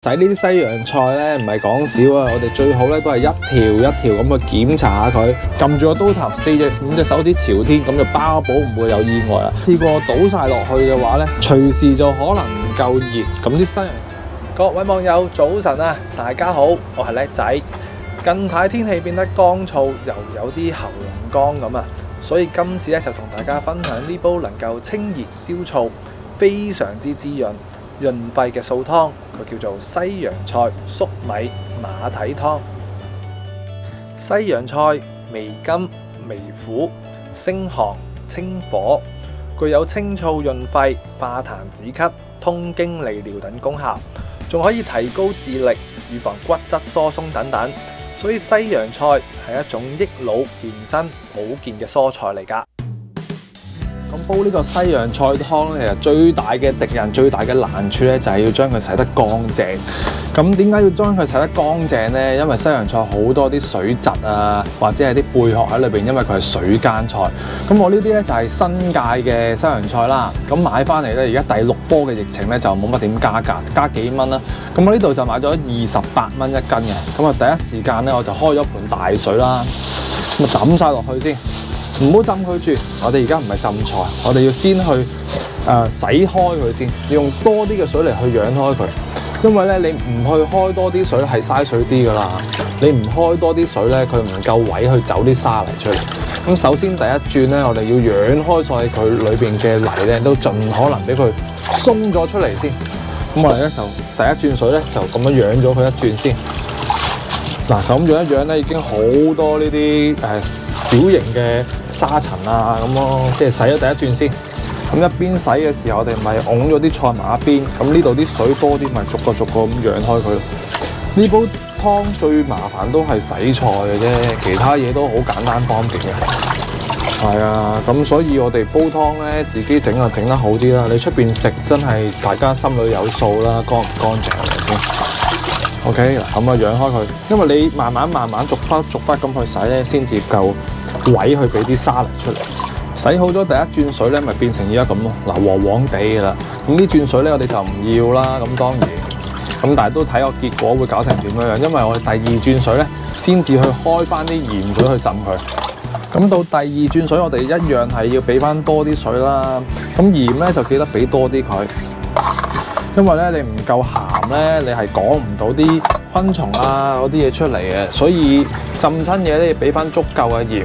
洗呢啲西洋菜咧唔係講少啊！我哋最好咧都係一條一條咁去檢查下佢，撳住個刀頭，4隻5隻手指朝天，咁就包保唔會有意外啦。試過倒晒落去嘅話咧，隨時就可能唔夠熱，咁啲西洋。各位網友早晨啊，大家好，我係叻仔。近排天氣變得乾燥，又有啲喉嚨乾咁啊，所以今次咧就同大家分享呢煲能夠清熱消燥、非常之滋潤肺嘅素湯，佢叫做西洋菜粟米馬蹄湯。西洋菜味甘微苦，性寒清火，具有清燥潤肺、化痰止咳、通經利尿等功效，仲可以提高智力、預防骨質疏鬆等等。所以西洋菜係一種益腦健身、保健嘅蔬菜嚟㗎。咁煲呢個西洋菜湯咧，其實最大嘅敵人、最大嘅難處咧，就係要將佢洗得乾淨。咁點解要將佢洗得乾淨呢？因為西洋菜好多啲水質啊，或者係啲貝殼喺裏邊，因為佢係水耕菜。咁我呢啲咧就係新界嘅西洋菜啦。咁買翻嚟咧，而家第6波嘅疫情咧就冇乜點加價，加幾蚊啦。咁我呢度就買咗28蚊1斤嘅。咁啊第一時間咧我就開咗盆大水啦，咁啊抌晒落去先。唔好浸佢住，我哋而家唔係浸菜，我哋要先去洗開佢先，要用多啲嘅水嚟去養開佢。因為咧你唔去開多啲水係嘥水啲噶啦，你唔開多啲水咧，佢唔夠位去走啲沙泥出嚟。咁首先第一轉咧，我哋要養開晒佢裏邊嘅泥咧，都盡可能俾佢鬆咗出嚟先。咁我哋咧就第一轉水咧就咁樣養咗佢一轉先。嗱，就咁樣一樣咧，已經好多呢啲小型嘅沙塵啊咁咯，即係洗咗第一轉先。咁一邊洗嘅時候，我哋咪㧬咗啲菜埋一邊。咁呢度啲水多啲，咪逐個咁養開佢咯。呢煲湯最麻煩都係洗菜嘅啫，其他嘢都好簡單方便嘅。係啊，咁所以我哋煲湯咧，自己整就整得好啲啦。你出邊食真係大家心裏有數啦，乾唔乾淨係咪先？OK， 嗱咁啊養開佢，因為你慢慢逐忽咁去洗咧，先至夠位去俾啲沙泥出嚟。洗好咗第一轉水咧，咪變成而家咁咯，嗱黃黃地㗎啦。咁呢轉水咧，我哋就唔要啦。咁當然，咁但係都睇個結果會搞成點樣樣，因為我哋第二轉水咧，先至去開翻啲鹽水去浸佢。咁到第二轉水，我哋一樣係要俾翻多啲水啦。咁鹽咧就記得俾多啲佢。因為咧你唔夠鹹咧，你係講唔到啲昆蟲啊嗰啲嘢出嚟嘅，所以浸親嘢咧要俾翻足夠嘅鹽。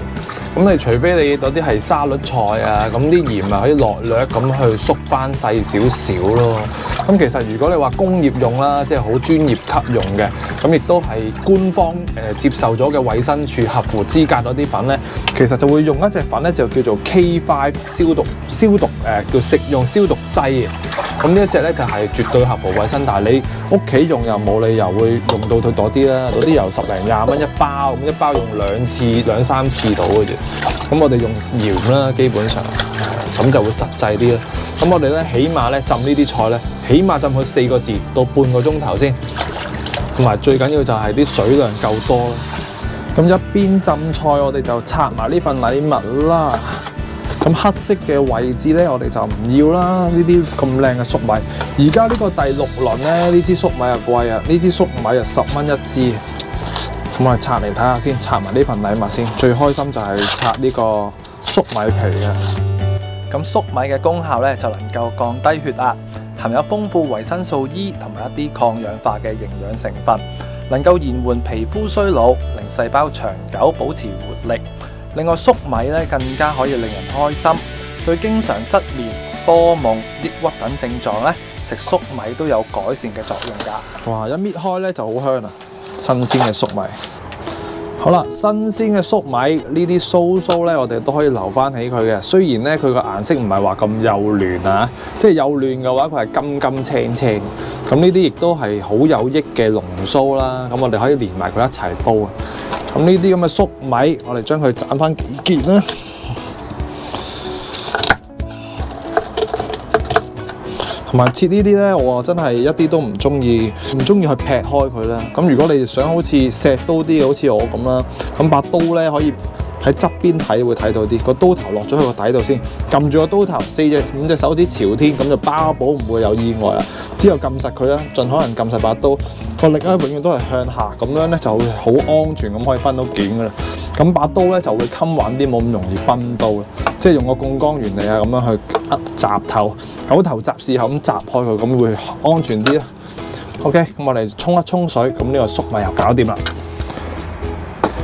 咁你除非你嗰啲係沙律菜啊，咁啲鹽咪可以落略咁去縮翻細少少咯。咁其實如果你話工業用啦，即係好專業級用嘅，咁亦都係官方接受咗嘅衛生署合乎資格嗰啲粉咧，其實就會用一隻粉咧就叫做 K5 消毒叫食用消毒劑嘅。咁呢一隻咧就係絕對合乎衛生，但係你屋企用又冇理由會用到佢多啲啦，嗰啲由10零20蚊一包，咁一包用2、3次到嘅啫。咁我哋用鹽啦，基本上咁就會實際啲啦。咁我哋咧起碼咧浸呢啲菜咧，起碼浸佢4個字到半個鐘頭先，同埋最緊要就係啲水量夠多啦。咁一邊浸菜，我哋就拆埋呢份禮物啦。咁黑色嘅位置咧，我哋就唔要啦。呢啲咁靚嘅粟米，而家呢個第6輪咧，呢支粟米又貴啊！呢支粟米啊10蚊1支。咁我哋拆嚟睇下先，拆埋呢份禮物先。最開心就係拆呢個粟米皮嘅。咁粟米嘅功效咧，就能夠降低血壓，含有豐富維生素 E 同埋一啲抗氧化嘅營養成分，能夠延緩皮膚衰老，令細胞長久保持活力。另外粟米咧更加可以令人開心，對經常失眠、多夢、抑鬱等症狀咧，食粟米都有改善嘅作用㗎。哇！一搣開咧就好香啊！新鮮嘅粟米。好啦，新鮮嘅粟米呢啲鬚咧，我哋都可以留翻起佢嘅。雖然咧佢個顏色唔係話咁幼嫩啊，即係幼嫩嘅話，佢係金金青青。咁呢啲亦都係好有益嘅龍鬚啦。咁我哋可以連埋佢一齊煲啊。咁呢啲咁嘅粟米，我哋將佢斬翻幾件啦。同埋切呢啲咧，我真係一啲都唔中意去劈開佢啦。咁如果你想好似石刀啲，好似我咁啦，咁把刀咧可以喺側邊睇會睇到啲，個刀頭落咗去個底度先，撳住個刀頭，5隻手指朝天，咁就包保唔會有意外啦。之後撳實佢啦，盡可能撳實把刀，個力咧永遠都係向下，咁樣咧就會好安全咁可以分到件噶啦。咁把刀咧就會襟穩啲，冇咁容易崩刀啦。即係用個槓桿原理啊，咁樣去閘頭、九頭閘事後咁閘開佢，咁會安全啲啦。OK， 咁我哋沖一沖水，咁呢個粟米油搞掂啦。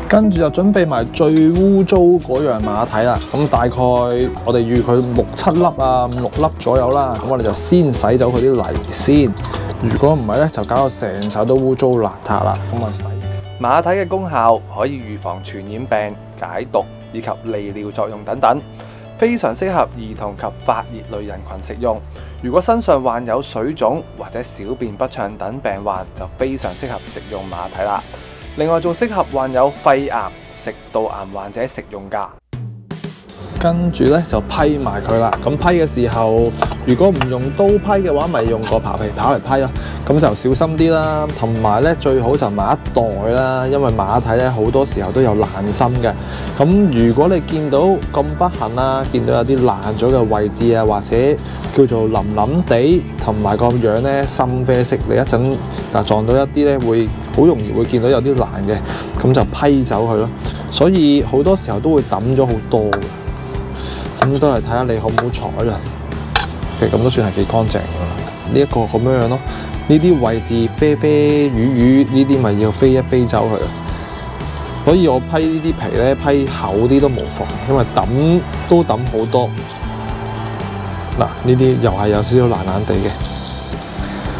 跟住就準備埋最污糟嗰樣馬蹄啦。咁大概我哋預佢6、7粒啊，5、6粒左右啦。咁我哋就先洗走佢啲泥先。如果唔係咧，就搞到成手都污糟邋遢啦。咁啊洗。馬蹄嘅功效可以預防傳染病、解毒以及利尿作用等等，非常適合兒童及發熱類人群食用。如果身上患有水腫或者小便不暢等病患，就非常適合食用馬蹄啦。另外仲適合患有肺癌、食道癌患者食用㗎。跟住咧就批埋佢啦。咁批嘅時候，如果唔用刀批嘅話，咪用個刨皮刨嚟批咯。咁就小心啲啦。同埋咧，最好就買一袋啦，因為馬蹄咧好多時候都有爛心嘅。咁如果你見到咁不幸啦，見到有啲爛咗嘅位置啊，或者叫做腍腍地，同埋個樣咧深啡色，你一陣撞到一啲咧會好容易會見到有啲爛嘅，咁就批走佢咯。所以好多時候都會抌咗好多嘅。咁都係睇下你好唔好彩啦。其實咁都算係幾乾淨㗎。呢一個咁樣咯，呢啲位置啡啡魚魚呢啲咪要飛一飛走佢啊。所以我批呢啲皮咧批厚啲都無妨，因為抌都抌好多。嗱，呢啲又係有少少爛爛地嘅。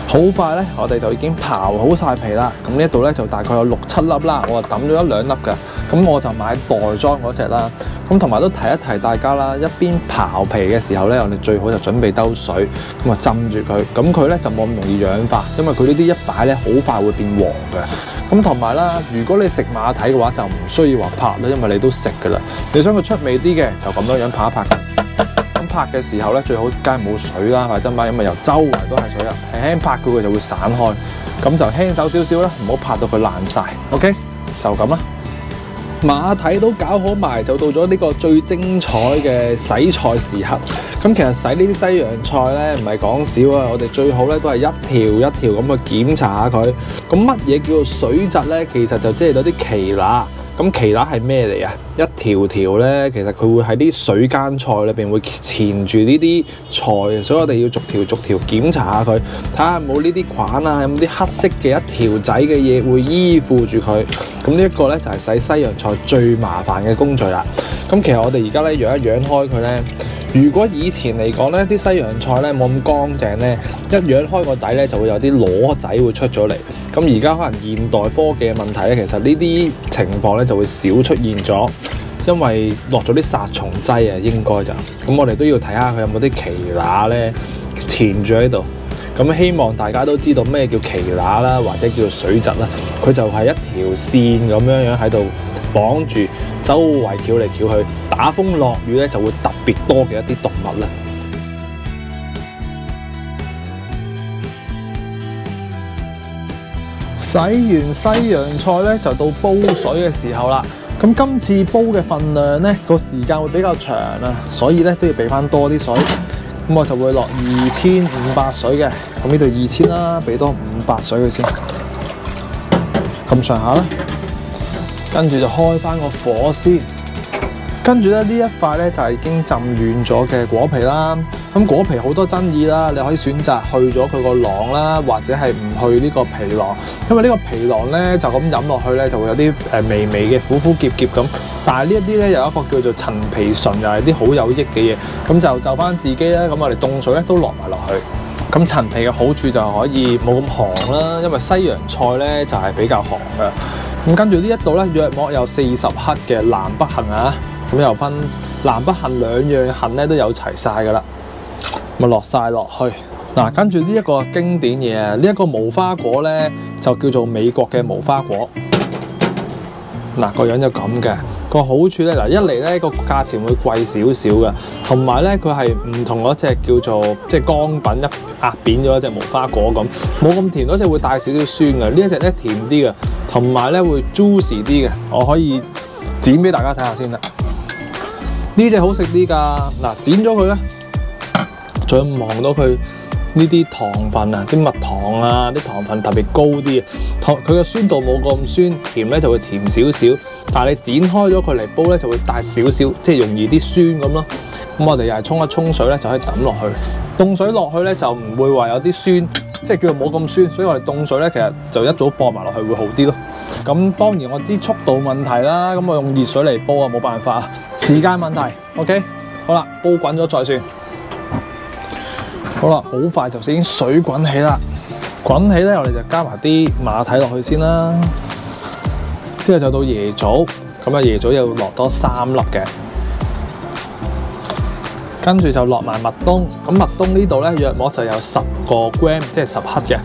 好快咧，我哋就已經刨好晒皮啦。咁呢一度咧就大概有6、7粒啦，我就抌咗1、2粒㗎。咁我就買袋裝嗰隻啦。咁同埋都提一提大家啦，一邊刨皮嘅時候咧，我哋最好就準備兜水，咁啊浸住佢，咁佢咧就冇咁容易氧化，因為佢呢啲一擺咧好快會變黃嘅。咁同埋啦，如果你食馬蹄嘅話，就唔需要話拍啦，因為你都食㗎啦。你想佢出味啲嘅，就咁樣拍一拍。咁拍嘅時候咧，最好梗係冇水啦，或者真因為由周圍都係水啦，輕輕拍佢就會散開，咁就輕手少少啦，唔好拍到佢爛晒。OK， 就咁啦。馬蹄都搞好埋，就到咗呢個最精彩嘅洗菜時刻。咁其實洗呢啲西洋菜咧唔係講少啊，我哋最好咧都係一條一條咁去檢查下佢。咁乜嘢叫做水蛭咧？其實就即係嗰啲耆乸。咁耆乸係咩嚟啊？一條條咧，其實佢會喺啲水耕菜裏邊會纏住呢啲菜，所以我哋要逐條逐條檢查下佢，睇下有冇呢啲菌啊，有冇啲黑色嘅一條仔嘅嘢會依附住佢。咁呢一個咧就係洗西洋菜最麻煩嘅工序啦。咁其實我哋而家咧養一養開佢咧，如果以前嚟講咧啲西洋菜咧冇咁乾淨咧，一養開個底咧就會有啲螺仔會出咗嚟。咁而家可能現代科技嘅問題咧，其實呢啲情況咧就會少出現咗，因為落咗啲殺蟲劑啊，應該就咁我哋都要睇下佢有冇啲耆乸咧纏住喺度。咁希望大家都知道咩叫耆乸啦，或者叫做水蛭啦，佢就係一條線咁樣喺度綁住，周圍翹嚟翹去，打風落雨咧就會特別多嘅一啲動物啦。洗完西洋菜咧，就到煲水嘅時候啦。咁今次煲嘅份量咧，個時間會比較長啊，所以咧都要俾翻多啲水。咁我就會落2500水嘅。咁呢度2000啦，俾多500水佢先，咁上下啦。跟住就開翻個火先。跟住咧呢一塊咧就係已經浸軟咗嘅果皮啦。咁果皮好多爭議啦，你可以選擇去咗佢個囊啦，或者係唔去呢個皮囊，因為呢個皮囊咧就咁飲落去咧就會有啲微微嘅苦苦澀澀咁。但係呢一啲咧有一個叫做陳皮醇，又係啲好有益嘅嘢，咁就翻自己啦。咁我哋凍水咧都落埋落去。咁陳皮嘅好處就可以冇咁寒啦，因為西洋菜咧就係比較寒嘅。咁跟住呢一度咧約莫有40克嘅南北杏啊，咁又分南北杏兩樣杏咧都有齊晒噶啦。咪落晒落去嗱，跟住呢一個經典嘢啊，呢一個無花果咧就叫做美國嘅無花果。嗱，個樣就咁嘅，個好處咧嗱，一嚟咧個價錢會貴少少嘅，同埋咧佢係唔同嗰隻叫做即係乾品一壓扁咗一隻無花果咁，冇咁甜，嗰隻會帶少少酸嘅，呢一隻咧甜啲嘅，同埋咧會 juicy 啲嘅，我可以剪俾大家睇下先啦。呢隻好食啲㗎，嗱剪咗佢咧，再望到佢呢啲糖分啊，啲蜜糖啊，啲糖分特別高啲啊，佢嘅酸度冇咁酸，甜咧就會甜少少，但係你剪開咗佢嚟煲咧就會帶少少，即係容易啲酸咁咯。咁我哋又係沖一沖水咧就可以抌落去，凍水落去咧就唔會話有啲酸，即係叫做冇咁酸，所以我哋凍水咧其實就一早放埋落去會好啲咯。咁當然我啲速度問題啦，咁我用熱水嚟煲啊冇辦法，時間問題。OK， 好啦，煲滾咗再算。好啦，好快就已經水滾起啦，滾起咧我哋就加埋啲馬蹄落去先啦，之後就到椰棗，咁啊椰棗要落多3粒嘅。跟住就落埋麥冬，咁麥冬呢度咧約莫就有10個 gram， 即係10克嘅，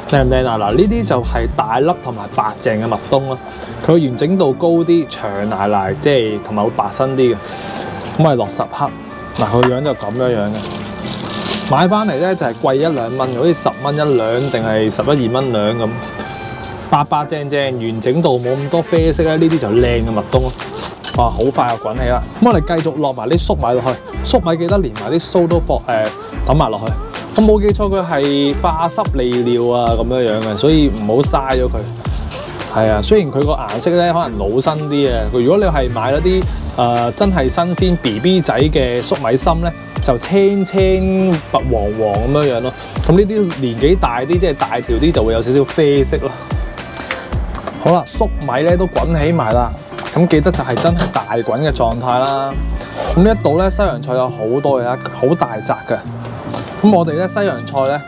靚唔靚啊？嗱，呢啲就係大粒同埋白淨嘅麥冬啦，佢完整度高啲，長奶奶，即係同埋會白身啲嘅。咁我哋落10克，嗱佢個樣就咁樣嘅。買翻嚟咧就係貴1-2蚊，好似10蚊一兩定係11-12蚊兩咁，白白淨淨，完整度冇咁多啡色咧，呢啲就靚嘅麥冬咯。哇！好快就滾起啦，咁我哋繼續落埋啲粟米落去，粟米記得連埋啲鬚都抌埋落去。我冇記錯佢係化濕利尿啊咁樣嘅，所以唔好嘥咗佢。係啊，雖然佢個顏色咧可能老身啲啊，如果你係買咗啲真係新鮮 BB 仔嘅粟米芯咧，就青青白黃黃咁樣咯。咁呢啲年紀大啲，即係大條啲就會有少少啡色咯。好啦，粟米咧都滾起埋啦。咁記得就係真係大滾嘅狀態啦。咁呢一度咧西洋菜有好多嘅，好大紮嘅。咁我哋咧西洋菜咧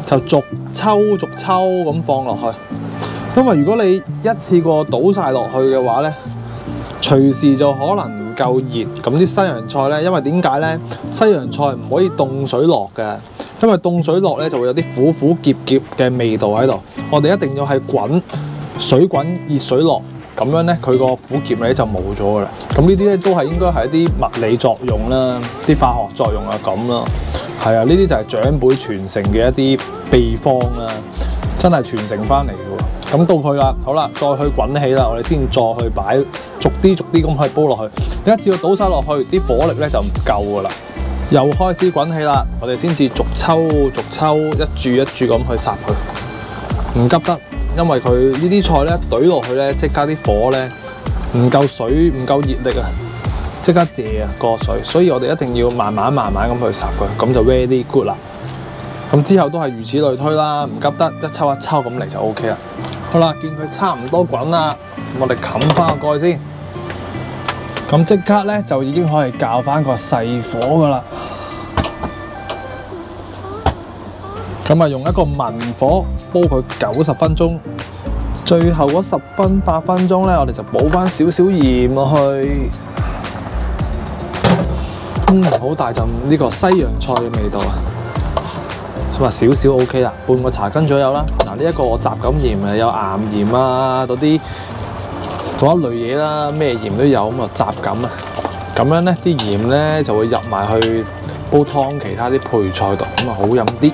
就逐抽咁放落去，因為如果你一次過倒晒落去嘅話咧，隨時就可能唔夠熱。咁啲西洋菜咧，因為點解咧？西洋菜唔可以凍水落嘅，因為凍水落咧就會有啲苦苦澀澀嘅味道喺度。我哋一定要係水滾熱水落。咁樣咧，佢個苦澀味就冇咗噶啦。咁呢啲咧都係應該係一啲物理作用啦，啲化學作用啊咁啦。係啊，呢啲就係長輩傳承嘅一啲秘方啦，真係傳承翻嚟嘅喎。咁到佢啦，好啦，再去滾起啦，我哋先再去擺，逐啲咁去煲落去。你一次過倒晒落去，啲火力咧就唔夠噶啦。又開始滾起啦，我哋先至逐抽，一注一注咁去烚佢，唔急得。因為佢呢啲菜咧懟落去咧，即刻啲火咧唔夠水，唔夠熱力啊，即刻謝啊個水，所以我哋一定要慢慢咁去烚佢，咁就 very good 啦。咁之後都係如此類推啦，唔急得，一抽咁嚟就 OK 啦。好啦，見佢差唔多滾啦，我哋冚翻個蓋先。咁即刻咧就已經可以校翻個細火噶啦。咁啊，用一個文火煲佢90分鐘，最後嗰10分8分鐘咧，我哋就補翻少少鹽落去。好大陣呢個西洋菜嘅味道啊！咁啊，少少 OK 啦，半個茶羹左右啦。嗱，呢一個我雜感鹽啊，有岩鹽啊，嗰啲嗰一類嘢啦，咩鹽都有咁啊，雜感啊。咁樣咧，啲鹽咧就會入埋去煲湯其他啲配菜度，咁啊好飲啲。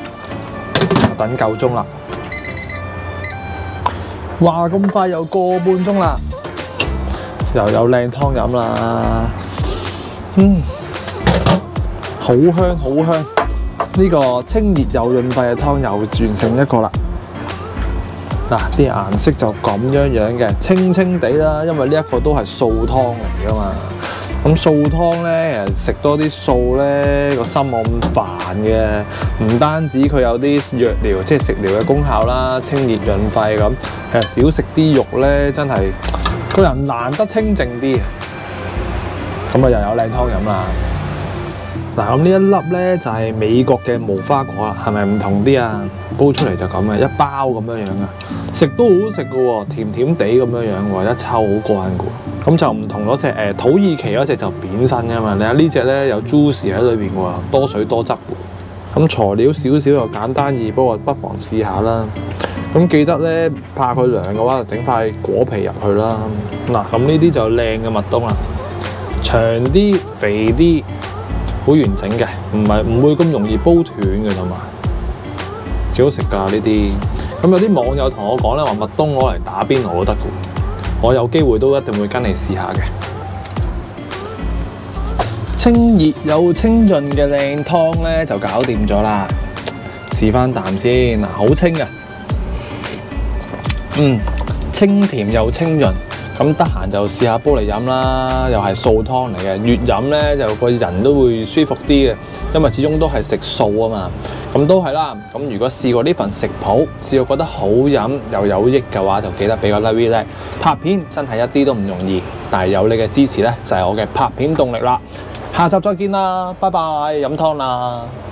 等夠鐘啦，哇！咁快又個半鐘啦，又有靚湯飲啦，好香！呢個清熱又潤肺嘅湯又完成一個啦。嗱，啲顏色就咁樣嘅，清地啦，因為呢一個都係素湯嚟噶嘛。咁素湯咧，其實食多啲素咧，個心冇咁煩嘅。唔單止佢有啲藥療，即係食療嘅功效啦，清熱潤肺咁。其實少食啲肉咧，真係個人難得清靜啲。咁啊，又有靚湯飲啦。嗱，咁呢一粒咧就係美國嘅無花果啦，係咪唔同啲啊？煲出嚟就咁嘅，一包咁樣啊，食都好好食嘅喎，甜甜地咁樣喎，一抽好過癮嘅。咁就唔同嗰隻土耳其嗰隻就扁身嘅嘛，你睇呢隻咧有 juicy 喺裏邊喎，多水多汁。咁材料少少又簡單易煲，不妨試下啦。咁記得咧，怕佢涼嘅話，就整塊果皮入去啦。嗱，咁呢啲就靚嘅麥冬啦，長啲、肥啲，好完整嘅，唔會咁容易煲斷嘅，同埋幾好食㗎呢啲。咁有啲網友同我講咧，話麥冬攞嚟打邊爐都得嘅。我有機會都一定會跟你試下嘅。清熱又清潤嘅靚湯咧就搞掂咗啦，試翻啖先嗱，好清嘅，清甜又清潤。咁得閒就試下煲嚟飲啦，又係素湯嚟嘅，越飲咧就個人都會舒服啲嘅，因為始終都係食素啊嘛。咁都係啦。咁如果試過呢份食譜，試過覺得好飲又有益嘅話，就記得俾個 like 咧。拍片真係一啲都唔容易，但係有你嘅支持咧，就係我嘅拍片動力啦。下集再見啦，拜拜，飲湯啦〜